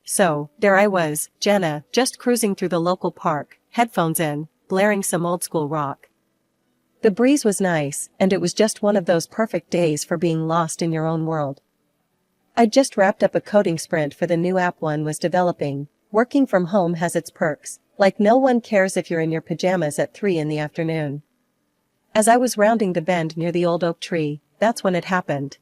So, there I was, Jenna, just cruising through the local park, headphones in, blaring some old school rock. The breeze was nice, and it was just one of those perfect days for being lost in your own world. I'd just wrapped up a coding sprint for the new app one was developing. Working from home has its perks, like no one cares if you're in your pajamas at 3 in the afternoon. As I was rounding the bend near the old oak tree, that's when it happened.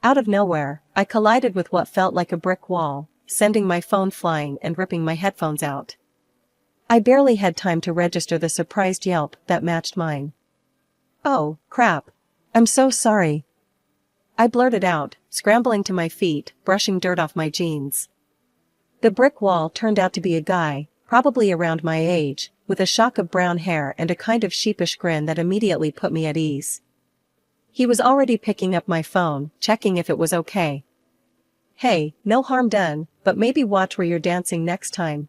Out of nowhere, I collided with what felt like a brick wall, sending my phone flying and ripping my headphones out. I barely had time to register the surprised yelp that matched mine. "Oh, crap. I'm so sorry," I blurted out, scrambling to my feet, brushing dirt off my jeans. The brick wall turned out to be a guy, probably around my age, with a shock of brown hair and a kind of sheepish grin that immediately put me at ease. He was already picking up my phone, checking if it was okay. "Hey, no harm done, but maybe watch where you're dancing next time."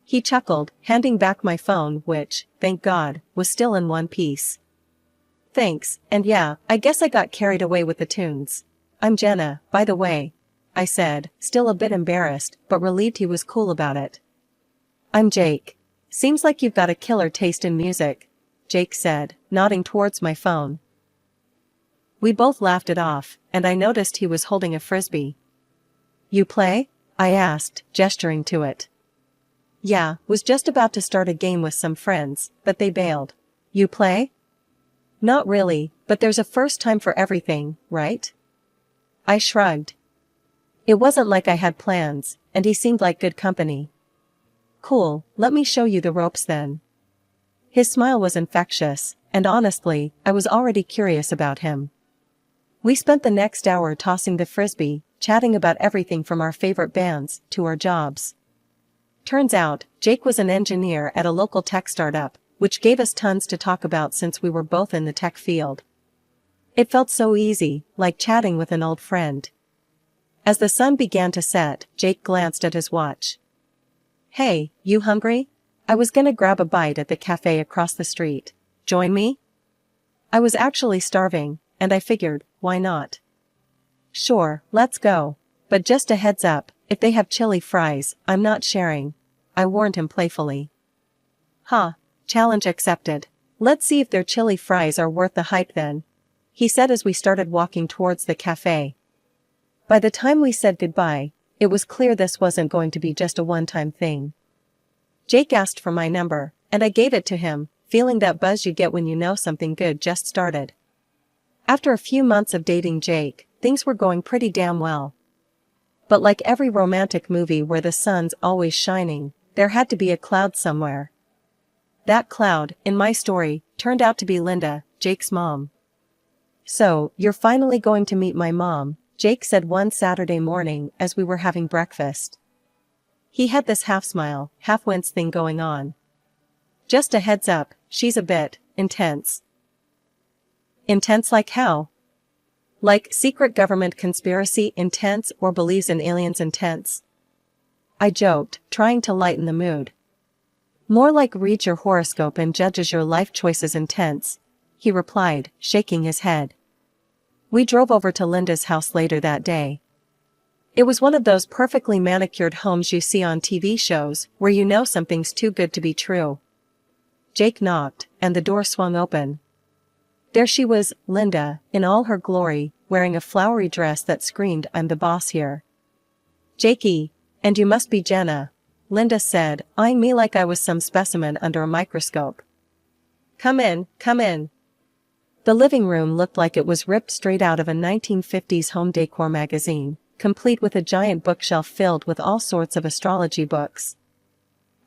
He chuckled, handing back my phone which, thank God, was still in one piece. "Thanks, and yeah, I guess I got carried away with the tunes. I'm Jenna, by the way," I said, still a bit embarrassed, but relieved he was cool about it. "I'm Jake. Seems like you've got a killer taste in music," Jake said, nodding towards my phone. We both laughed it off, and I noticed he was holding a frisbee. "You play?" I asked, gesturing to it. "Yeah, was just about to start a game with some friends, but they bailed." "You play?" "Not really, but there's a first time for everything, right?" I shrugged. It wasn't like I had plans, and he seemed like good company. "Cool, let me show you the ropes then." His smile was infectious, and honestly, I was already curious about him. We spent the next hour tossing the frisbee, chatting about everything from our favorite bands to our jobs. Turns out, Jake was an engineer at a local tech startup, which gave us tons to talk about since we were both in the tech field. It felt so easy, like chatting with an old friend. As the sun began to set, Jake glanced at his watch. "Hey, you hungry? I was gonna grab a bite at the cafe across the street. Join me?" I was actually starving, and I figured, why not? "Sure, let's go. But just a heads up, if they have chili fries, I'm not sharing," I warned him playfully. "Huh, challenge accepted. Let's see if their chili fries are worth the hype then," he said as we started walking towards the cafe. By the time we said goodbye, it was clear this wasn't going to be just a one-time thing. Jake asked for my number, and I gave it to him, feeling that buzz you get when you know something good just started. After a few months of dating Jake, things were going pretty damn well. But like every romantic movie where the sun's always shining, there had to be a cloud somewhere. That cloud, in my story, turned out to be Linda, Jake's mom. "So, you're finally going to meet my mom," Jake said one Saturday morning as we were having breakfast. He had this half-smile, half-wince thing going on. "Just a heads up, she's a bit intense." "Intense like how?" "Like secret government conspiracy intense or believes in aliens intense?" I joked, trying to lighten the mood. "More like reads your horoscope and judges your life choices intense," he replied, shaking his head. We drove over to Linda's house later that day. It was one of those perfectly manicured homes you see on TV shows, where you know something's too good to be true. Jake knocked, and the door swung open. There she was, Linda, in all her glory, wearing a flowery dress that screamed, "I'm the boss here." "Jakey, and you must be Jenna," Linda said, eyeing me like I was some specimen under a microscope. Come in, come in." The living room looked like it was ripped straight out of a 1950s home decor magazine, complete with a giant bookshelf filled with all sorts of astrology books.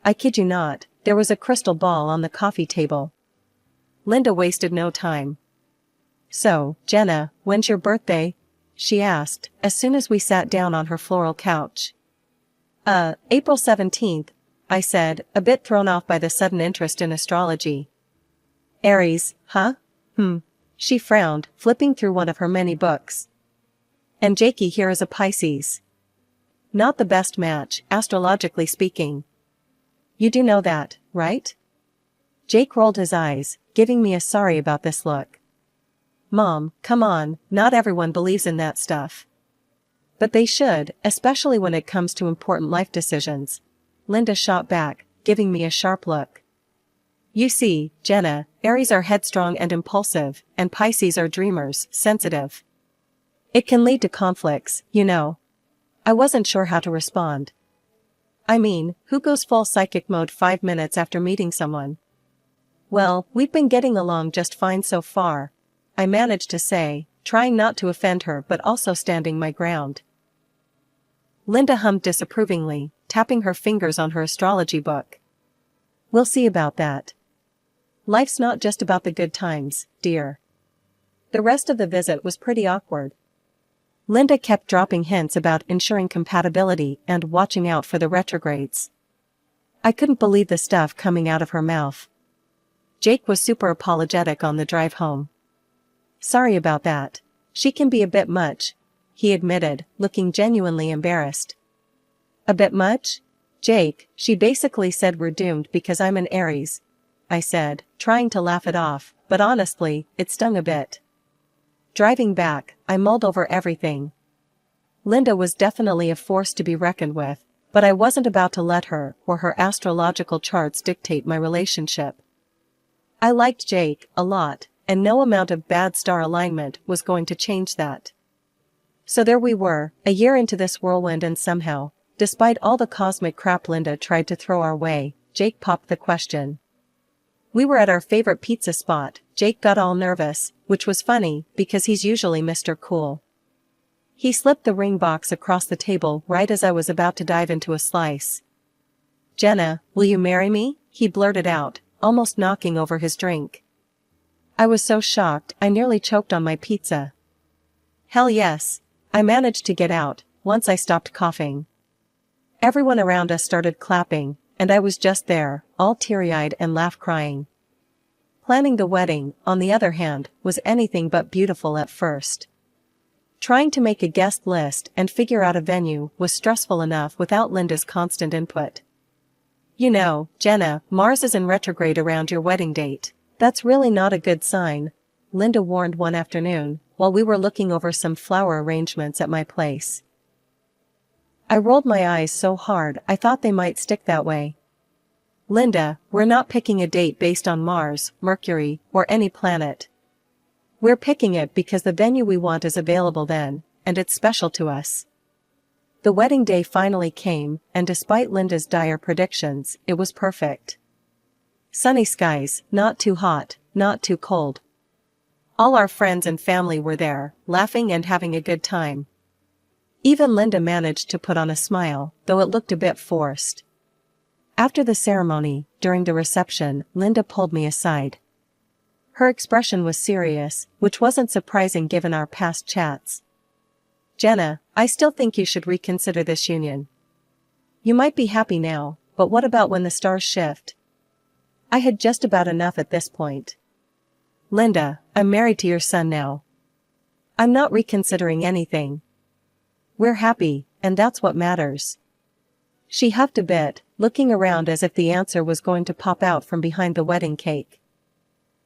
I kid you not, there was a crystal ball on the coffee table. Linda wasted no time. "So, Jenna, when's your birthday?" she asked, as soon as we sat down on her floral couch. April 17th, I said, a bit thrown off by the sudden interest in astrology. "Aries, huh? She frowned, flipping through one of her many books. "And Jakey here is a Pisces. Not the best match, astrologically speaking. You do know that, right?" Jake rolled his eyes, giving me a sorry about this look. "Mom, come on, not everyone believes in that stuff." But they should, especially when it comes to important life decisions. Linda shot back, giving me a sharp look. You see, Jenna, Aries are headstrong and impulsive, and Pisces are dreamers, sensitive. It can lead to conflicts, you know. I wasn't sure how to respond. I mean, who goes full psychic mode 5 minutes after meeting someone? Well, we've been getting along just fine so far, I managed to say, trying not to offend her but also standing my ground. Linda hummed disapprovingly, tapping her fingers on her astrology book. We'll see about that. Life's not just about the good times, dear. The rest of the visit was pretty awkward. Linda kept dropping hints about ensuring compatibility and watching out for the retrogrades. I couldn't believe the stuff coming out of her mouth. Jake was super apologetic on the drive home. Sorry about that. She can be a bit much, he admitted, looking genuinely embarrassed. A bit much? Jake, she basically said we're doomed because I'm an Aries, I said, trying to laugh it off, but honestly, it stung a bit. Driving back, I mulled over everything. Linda was definitely a force to be reckoned with, but I wasn't about to let her or her astrological charts dictate my relationship. I liked Jake a lot, and no amount of bad star alignment was going to change that. So there we were, a year into this whirlwind, and somehow, despite all the cosmic crap Linda tried to throw our way, Jake popped the question. We were at our favorite pizza spot. Jake got all nervous, which was funny, because he's usually Mr. Cool. He slipped the ring box across the table right as I was about to dive into a slice. Jenna, will you marry me? He blurted out, almost knocking over his drink. I was so shocked I nearly choked on my pizza. Hell yes, I managed to get out, once I stopped coughing. Everyone around us started clapping, and I was just there, all teary-eyed and laugh-crying. Planning the wedding, on the other hand, was anything but beautiful at first. Trying to make a guest list and figure out a venue was stressful enough without Linda's constant input. You know, Jenna, Mars is in retrograde around your wedding date. That's really not a good sign, Linda warned one afternoon, while we were looking over some flower arrangements at my place. I rolled my eyes so hard I thought they might stick that way. Linda, we're not picking a date based on Mars, Mercury, or any planet. We're picking it because the venue we want is available then, and it's special to us. The wedding day finally came, and despite Linda's dire predictions, it was perfect. Sunny skies, not too hot, not too cold. All our friends and family were there, laughing and having a good time. Even Linda managed to put on a smile, though it looked a bit forced. After the ceremony, during the reception, Linda pulled me aside. Her expression was serious, which wasn't surprising given our past chats. Jenna, I still think you should reconsider this union. You might be happy now, but what about when the stars shift? I had just about enough at this point. Linda, I'm married to your son now. I'm not reconsidering anything. We're happy, and that's what matters. She huffed a bit, looking around as if the answer was going to pop out from behind the wedding cake.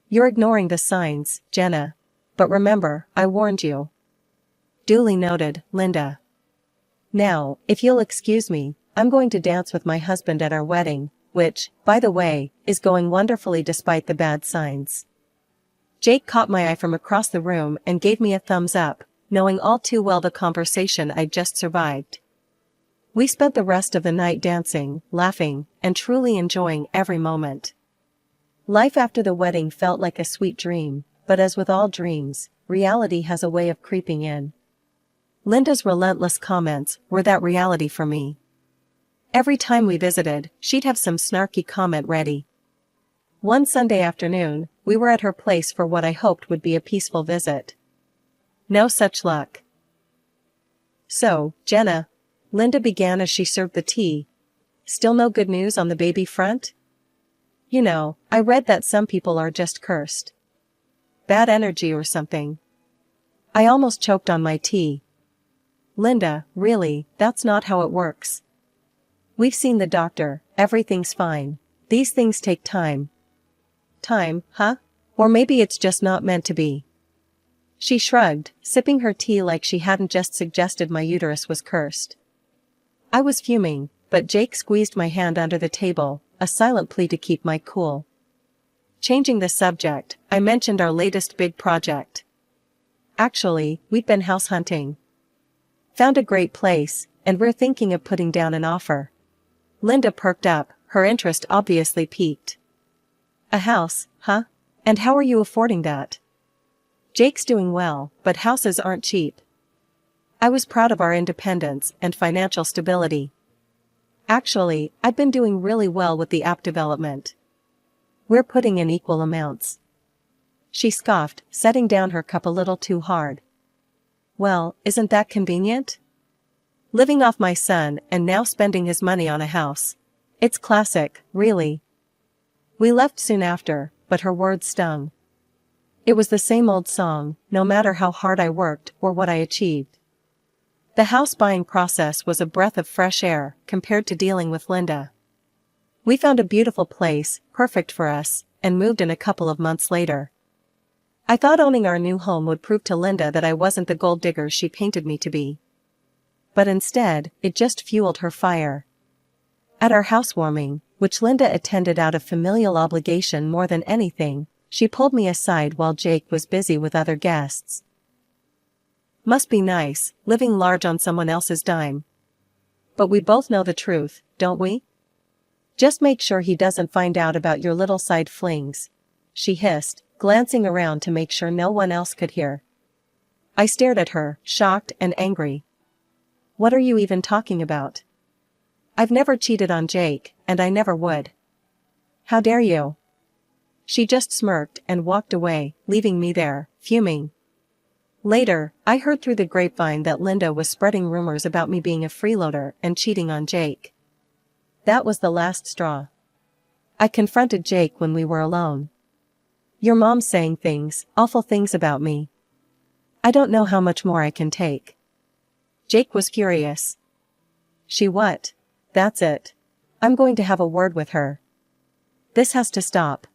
You're ignoring the signs, Jenna. But remember, I warned you. Duly noted, Linda. Now, if you'll excuse me, I'm going to dance with my husband at our wedding, which, by the way, is going wonderfully despite the bad signs. Jake caught my eye from across the room and gave me a thumbs up, knowing all too well the conversation I'd just survived. We spent the rest of the night dancing, laughing, and truly enjoying every moment. Life after the wedding felt like a sweet dream, but as with all dreams, reality has a way of creeping in. Linda's relentless comments were that reality for me. Every time we visited, she'd have some snarky comment ready. One Sunday afternoon, we were at her place for what I hoped would be a peaceful visit. No such luck. So, Jenna, Linda began as she served the tea. Still no good news on the baby front? You know, I read that some people are just cursed. Bad energy or something. I almost choked on my tea. Linda, really, that's not how it works. We've seen the doctor, everything's fine. These things take time. Time, huh? Or maybe it's just not meant to be. She shrugged, sipping her tea like she hadn't just suggested my uterus was cursed. I was fuming, but Jake squeezed my hand under the table, a silent plea to keep my cool. Changing the subject, I mentioned our latest big project. Actually, we'd been house hunting. Found a great place, and we're thinking of putting down an offer. Linda perked up, her interest obviously piqued. A house, huh? And how are you affording that? Jake's doing well, but houses aren't cheap. I was proud of our independence and financial stability. Actually, I've been doing really well with the app development. We're putting in equal amounts. She scoffed, setting down her cup a little too hard. Well, isn't that convenient? Living off my son and now spending his money on a house. It's classic, really. We left soon after, but her words stung. It was the same old song, no matter how hard I worked or what I achieved. The house buying process was a breath of fresh air compared to dealing with Linda. We found a beautiful place, perfect for us, and moved in a couple of months later. I thought owning our new home would prove to Linda that I wasn't the gold digger she painted me to be. But instead, it just fueled her fire. At our housewarming, which Linda attended out of familial obligation more than anything, she pulled me aside while Jake was busy with other guests. Must be nice, living large on someone else's dime. But we both know the truth, don't we? Just make sure he doesn't find out about your little side flings, she hissed, glancing around to make sure no one else could hear. I stared at her, shocked and angry. What are you even talking about? I've never cheated on Jake, and I never would. How dare you? She just smirked and walked away, leaving me there, fuming. Later, I heard through the grapevine that Linda was spreading rumors about me being a freeloader and cheating on Jake. That was the last straw. I confronted Jake when we were alone. Your mom's saying things, awful things about me. I don't know how much more I can take. Jake was furious. She what? That's it. I'm going to have a word with her. This has to stop.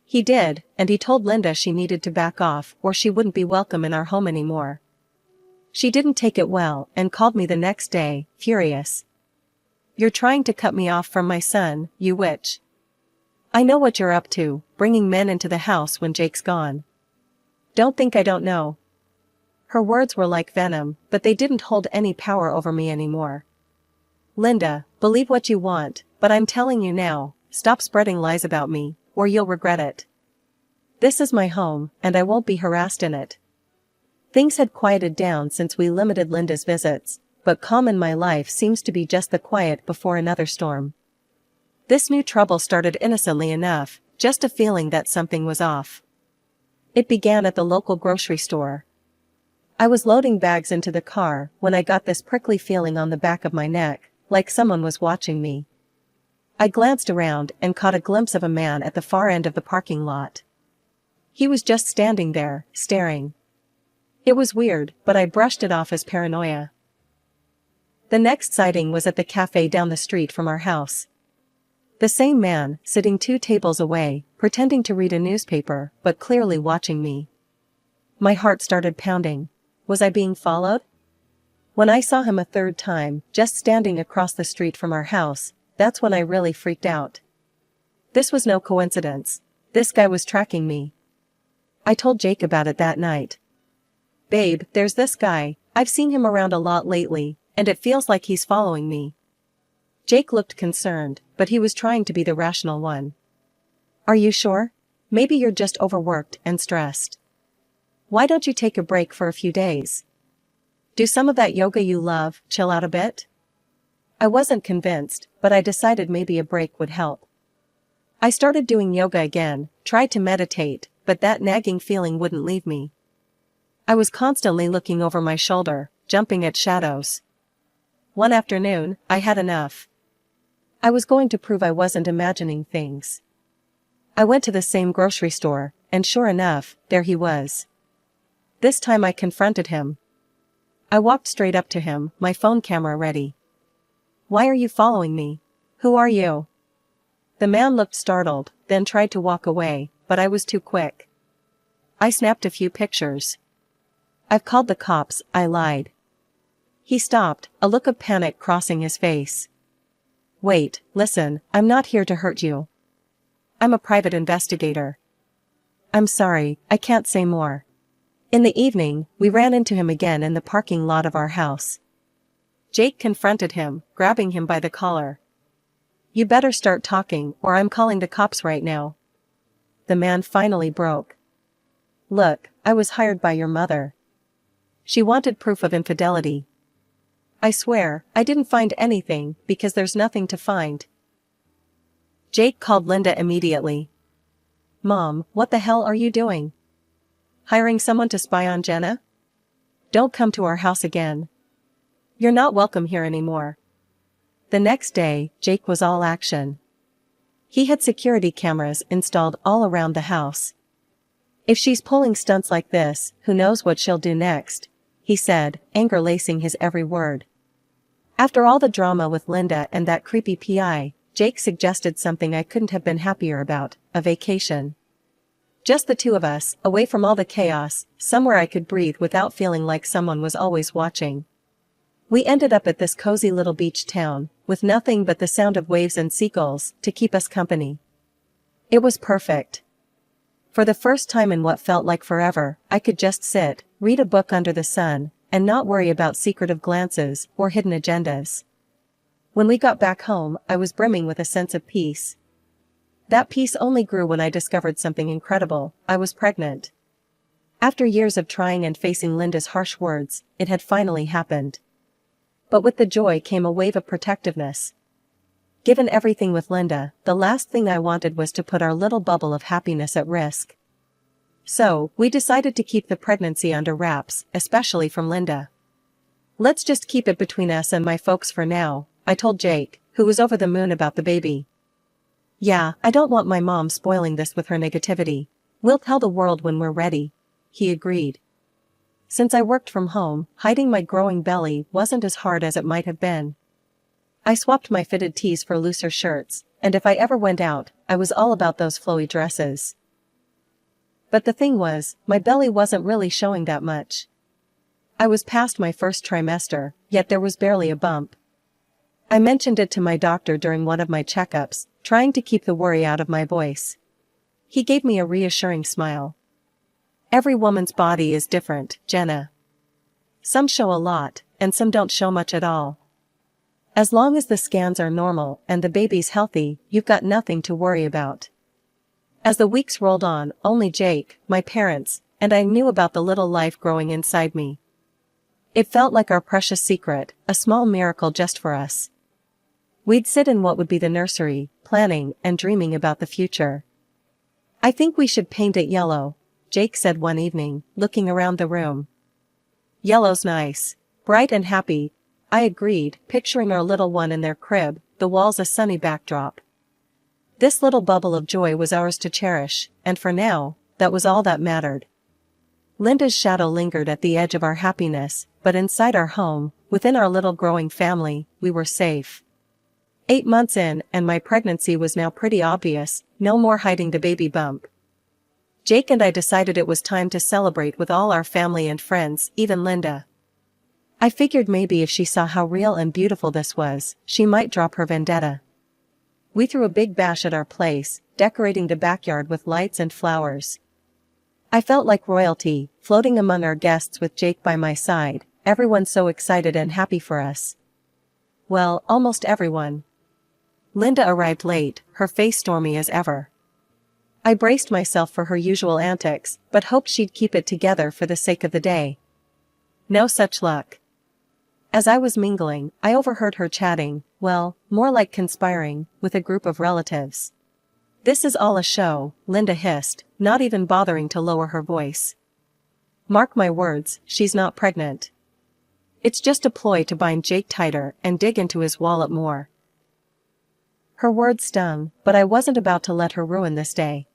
He did, and he told Linda she needed to back off or she wouldn't be welcome in our home anymore. She didn't take it well and called me the next day, furious. You're trying to cut me off from my son, you witch. I know what you're up to, bringing men into the house when Jake's gone. Don't think I don't know. Her words were like venom, but they didn't hold any power over me anymore. Linda, believe what you want, but I'm telling you now, stop spreading lies about me, or you'll regret it. This is my home, and I won't be harassed in it. Things had quieted down since we limited Linda's visits, but calm in my life seems to be just the quiet before another storm. This new trouble started innocently enough, just a feeling that something was off. It began at the local grocery store. I was loading bags into the car when I got this prickly feeling on the back of my neck, like someone was watching me. I glanced around and caught a glimpse of a man at the far end of the parking lot. He was just standing there, staring. It was weird, but I brushed it off as paranoia. The next sighting was at the cafe down the street from our house. The same man, sitting 2 tables away, pretending to read a newspaper, but clearly watching me. My heart started pounding. Was I being followed? When I saw him a third time, just standing across the street from our house, that's when I really freaked out. This was no coincidence. This guy was tracking me. I told Jake about it that night. Babe, there's this guy, I've seen him around a lot lately, and it feels like he's following me. Jake looked concerned, but he was trying to be the rational one. Are you sure? Maybe you're just overworked and stressed. Why don't you take a break for a few days? Do some of that yoga you love, chill out a bit? I wasn't convinced, but I decided maybe a break would help. I started doing yoga again, tried to meditate, but that nagging feeling wouldn't leave me. I was constantly looking over my shoulder, jumping at shadows. One afternoon, I had enough. I was going to prove I wasn't imagining things. I went to the same grocery store, and sure enough, there he was. This time I confronted him. I walked straight up to him, my phone camera ready. Why are you following me? Who are you? The man looked startled, then tried to walk away, but I was too quick. I snapped a few pictures. I've called the cops, I lied. He stopped, a look of panic crossing his face. Wait, listen, I'm not here to hurt you. I'm a private investigator. I'm sorry, I can't say more. In the evening, we ran into him again in the parking lot of our house. Jake confronted him, grabbing him by the collar. You better start talking, or I'm calling the cops right now. The man finally broke. Look, I was hired by your mother. She wanted proof of infidelity. I swear, I didn't find anything, because there's nothing to find. Jake called Linda immediately. Mom, what the hell are you doing? Hiring someone to spy on Jenna? Don't come to our house again. You're not welcome here anymore. The next day, Jake was all action. He had security cameras installed all around the house. If she's pulling stunts like this, who knows what she'll do next, he said, anger lacing his every word. After all the drama with Linda and that creepy PI, Jake suggested something I couldn't have been happier about, a vacation. Just the two of us, away from all the chaos, somewhere I could breathe without feeling like someone was always watching. We ended up at this cozy little beach town, with nothing but the sound of waves and seagulls to keep us company. It was perfect. For the first time in what felt like forever, I could just sit, read a book under the sun, and not worry about secretive glances or hidden agendas. When we got back home, I was brimming with a sense of peace. That peace only grew when I discovered something incredible. I was pregnant. After years of trying and facing Linda's harsh words, it had finally happened. But with the joy came a wave of protectiveness. Given everything with Linda, the last thing I wanted was to put our little bubble of happiness at risk. So, we decided to keep the pregnancy under wraps, especially from Linda. Let's just keep it between us and my folks for now, I told Jake, who was over the moon about the baby. Yeah, I don't want my mom spoiling this with her negativity. We'll tell the world when we're ready, he agreed. Since I worked from home, hiding my growing belly wasn't as hard as it might have been. I swapped my fitted tees for looser shirts, and if I ever went out, I was all about those flowy dresses. But the thing was, my belly wasn't really showing that much. I was past my first trimester, yet there was barely a bump. I mentioned it to my doctor during one of my checkups, trying to keep the worry out of my voice. He gave me a reassuring smile. Every woman's body is different, Jenna. Some show a lot, and some don't show much at all. As long as the scans are normal and the baby's healthy, you've got nothing to worry about. As the weeks rolled on, only Jake, my parents, and I knew about the little life growing inside me. It felt like our precious secret, a small miracle just for us. We'd sit in what would be the nursery, planning and dreaming about the future. I think we should paint it yellow, Jake said one evening, looking around the room. Yellow's nice. Bright and happy, I agreed, picturing our little one in their crib, the walls a sunny backdrop. This little bubble of joy was ours to cherish, and for now, that was all that mattered. Linda's shadow lingered at the edge of our happiness, but inside our home, within our little growing family, we were safe. 8 months in, and my pregnancy was now pretty obvious, no more hiding the baby bump. Jake and I decided it was time to celebrate with all our family and friends, even Linda. I figured maybe if she saw how real and beautiful this was, she might drop her vendetta. We threw a big bash at our place, decorating the backyard with lights and flowers. I felt like royalty, floating among our guests with Jake by my side, everyone so excited and happy for us. Well, almost everyone. Linda arrived late, her face stormy as ever. I braced myself for her usual antics, but hoped she'd keep it together for the sake of the day. No such luck. As I was mingling, I overheard her chatting, well, more like conspiring, with a group of relatives. This is all a show, Linda hissed, not even bothering to lower her voice. Mark my words, she's not pregnant. It's just a ploy to bind Jake tighter and dig into his wallet more. Her words stung, but I wasn't about to let her ruin this day.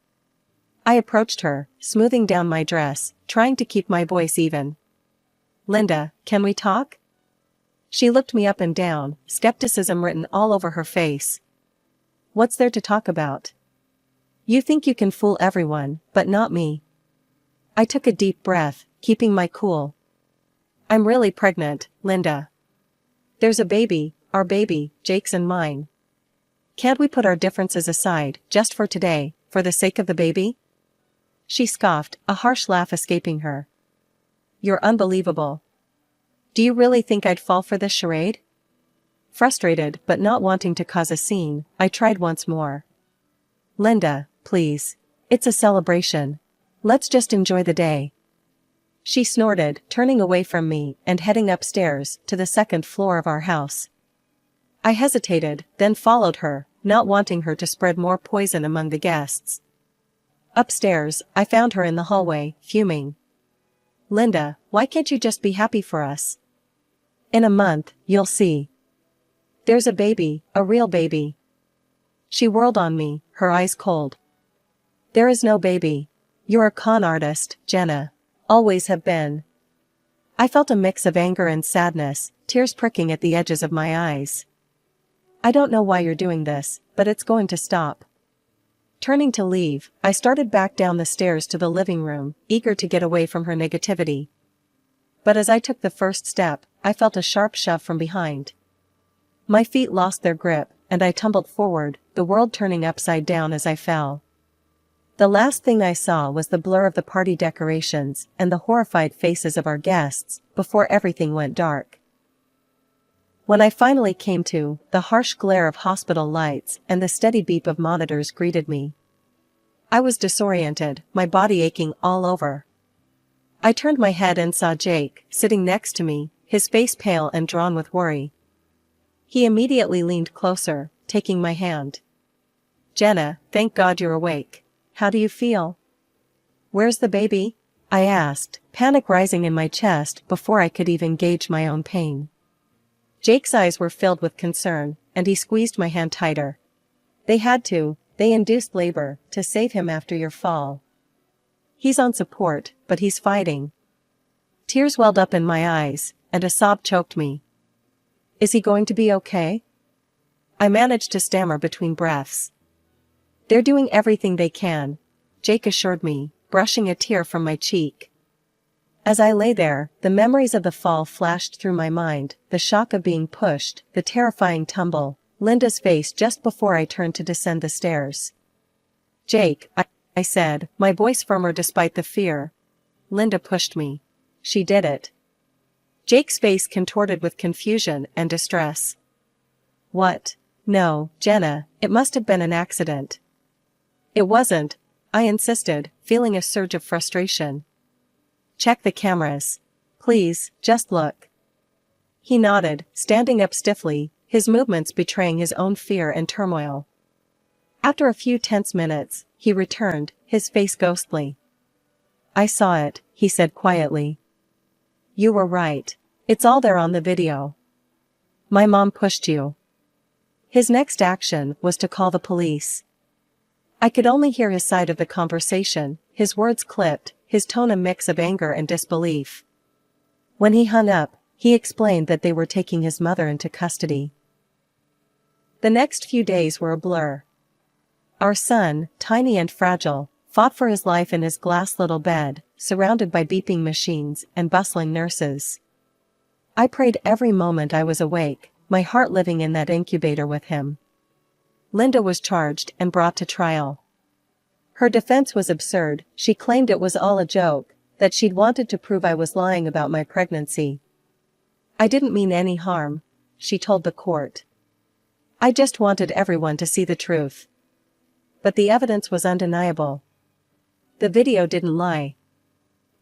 I approached her, smoothing down my dress, trying to keep my voice even. Linda, can we talk? She looked me up and down, skepticism written all over her face. What's there to talk about? You think you can fool everyone, but not me. I took a deep breath, keeping my cool. I'm really pregnant, Linda. There's a baby, our baby, Jake's and mine. Can't we put our differences aside, just for today, for the sake of the baby? She scoffed, a harsh laugh escaping her. You're unbelievable. Do you really think I'd fall for this charade? Frustrated but not wanting to cause a scene, I tried once more. Linda, please. It's a celebration. Let's just enjoy the day. She snorted, turning away from me and heading upstairs to the second floor of our house. I hesitated, then followed her, not wanting her to spread more poison among the guests. Upstairs, I found her in the hallway, fuming. Linda, why can't you just be happy for us? In a month, you'll see. There's a baby, a real baby. She whirled on me, her eyes cold. There is no baby. You're a con artist, Jenna. Always have been. I felt a mix of anger and sadness, tears pricking at the edges of my eyes. I don't know why you're doing this, but it's going to stop. Turning to leave, I started back down the stairs to the living room, eager to get away from her negativity. But as I took the first step, I felt a sharp shove from behind. My feet lost their grip, and I tumbled forward, the world turning upside down as I fell. The last thing I saw was the blur of the party decorations and the horrified faces of our guests, before everything went dark. When I finally came to, the harsh glare of hospital lights and the steady beep of monitors greeted me. I was disoriented, my body aching all over. I turned my head and saw Jake, sitting next to me, his face pale and drawn with worry. He immediately leaned closer, taking my hand. Jenna, thank God you're awake. How do you feel? Where's the baby? I asked, panic rising in my chest before I could even gauge my own pain. Jake's eyes were filled with concern, and he squeezed my hand tighter. They had to, they induced labor, to save him after your fall. He's on support, but he's fighting. Tears welled up in my eyes, and a sob choked me. Is he going to be okay? I managed to stammer between breaths. They're doing everything they can, Jake assured me, brushing a tear from my cheek. As I lay there, the memories of the fall flashed through my mind, the shock of being pushed, the terrifying tumble, Linda's face just before I turned to descend the stairs. Jake, I said, my voice firmer despite the fear. Linda pushed me. She did it. Jake's face contorted with confusion and distress. What? No, Jenna, it must have been an accident. It wasn't, I insisted, feeling a surge of frustration. Check the cameras. Please, just look. He nodded, standing up stiffly, his movements betraying his own fear and turmoil. After a few tense minutes, he returned, his face ghostly. I saw it, he said quietly. You were right. It's all there on the video. My mom pushed you. His next action was to call the police. I could only hear his side of the conversation, his words clipped, his tone a mix of anger and disbelief. When he hung up, he explained that they were taking his mother into custody. The next few days were a blur. Our son, tiny and fragile, fought for his life in his glass little bed, surrounded by beeping machines and bustling nurses. I prayed every moment I was awake, my heart living in that incubator with him. Linda was charged and brought to trial. Her defense was absurd, she claimed it was all a joke, that she'd wanted to prove I was lying about my pregnancy. I didn't mean any harm, she told the court. I just wanted everyone to see the truth. But the evidence was undeniable. The video didn't lie.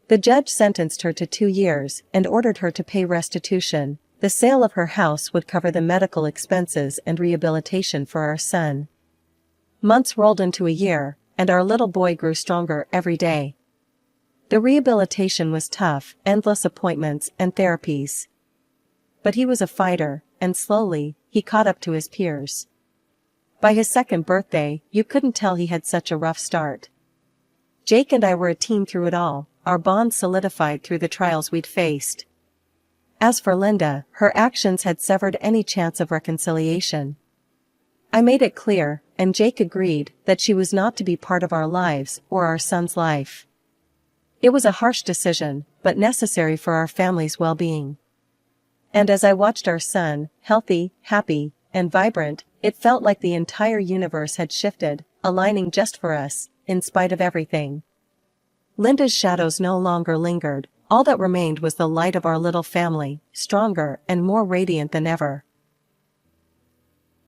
The judge sentenced her to 2 years and ordered her to pay restitution. The sale of her house would cover the medical expenses and rehabilitation for our son. Months rolled into a year, and our little boy grew stronger every day. The rehabilitation was tough, endless appointments and therapies. But he was a fighter, and slowly, he caught up to his peers. By his 2nd birthday, you couldn't tell he had such a rough start. Jake and I were a team through it all, our bond solidified through the trials we'd faced. As for Linda, her actions had severed any chance of reconciliation. I made it clear, and Jake agreed, that she was not to be part of our lives or our son's life. It was a harsh decision, but necessary for our family's well-being. And as I watched our son, healthy, happy, and vibrant, it felt like the entire universe had shifted, aligning just for us, in spite of everything. Linda's shadows no longer lingered, all that remained was the light of our little family, stronger and more radiant than ever.